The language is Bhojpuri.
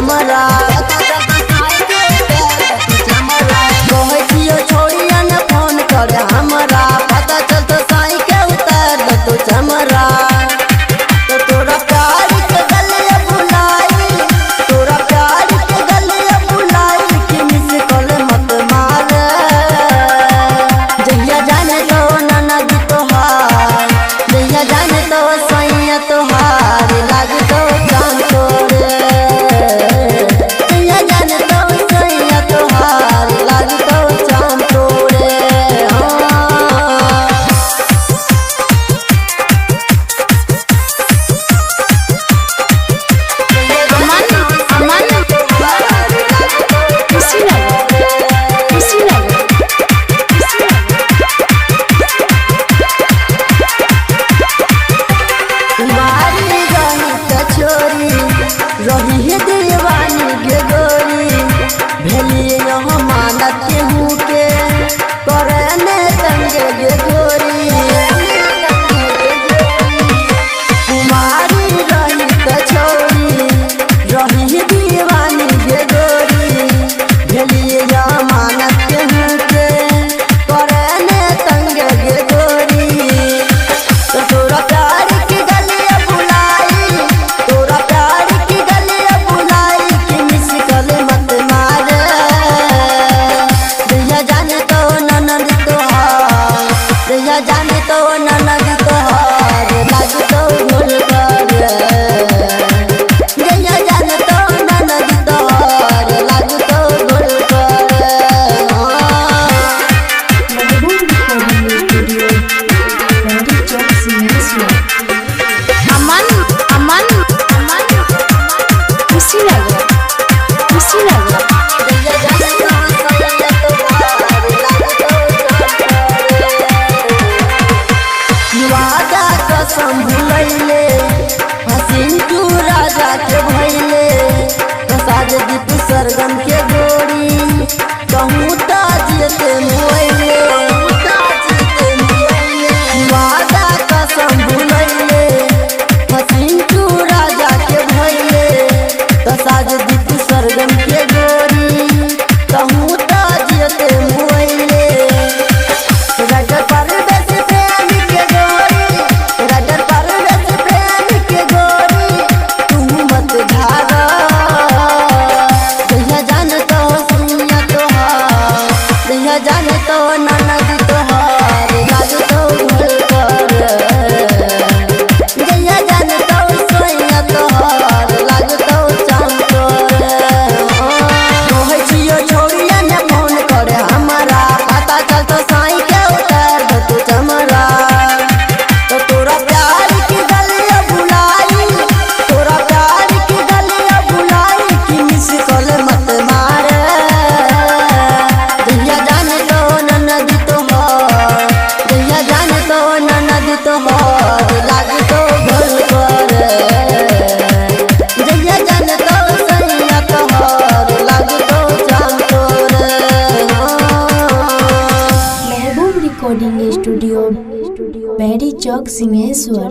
चमरा कहे छियो छोड़िया न फोन कर हमरा पता चलतो साई के उतार दो तू चमरा तो तोरा प्यार के गलिया बुलाई तोरा प्यार के गलिया बुलाई कि मिस कॉल मत मार जहिया जाने तो ननद तोहार जहिया जाने तो सैया तोहार लाग तो जान तोरे जहिया जाने तो सैया तोहार लाग तो जान तोरे रही है दीवानी के गोरी भेलिए यहाँ मानत केहू के करने तंगे के गोरी कुमारी रही त छोरी रही है दीवानी के गोरी भेलिए यहाँ मानत केहू के करने तंगे के गोरी तो तोरा प्यार की गलिया बुलाई तोरा प्यार की गलिया बुलाई कि मिस कॉल मत मार जहिया जाने तो ननद तोहार जहिया जाने तो ननद तोहार लाग तो भूल कर जहिया जाने तो ननद तोहार लाग तो भूल कर वादा कसम भूलैले हसीन तू राजा के भैले प्रसाद दीप सरगम के गोरी कहूँ ताजियते मुआइले वादा कसम भूलैले हसीन तू राजा के भैले प्रसाद दीप सरगम के गोरी कहूँ ताजियते मुआइले राजा परवेश प्रेम के गोरी राजा परवेश प्रेम के गोरी तू मत धारा जहिया जाने तो सुनिया तोहार जहिया जाने तो ननद तोहार लाग तो भूल कर जहिया जाने तो सैया तोहार लाग तो चांद तोरे कहे छियो छोड़िया न फोन करे हमरा पता चलतो साई के उतार दो तू चमरा तो तोरा प्यार की गलिया बुलाई तोरा प्यार की गलिया बुलाई कि मिस कॉल मत मार जहिया जाने तो ननद तोहार जहिया जाने तो ननद तोहार लाग तो भूल कर जहिया जाने तो सैया तोहार लाग तो जान तोरे महबूब रिकॉर्डिंग स्टूडियो बैरी चौक सिंहेश्वर।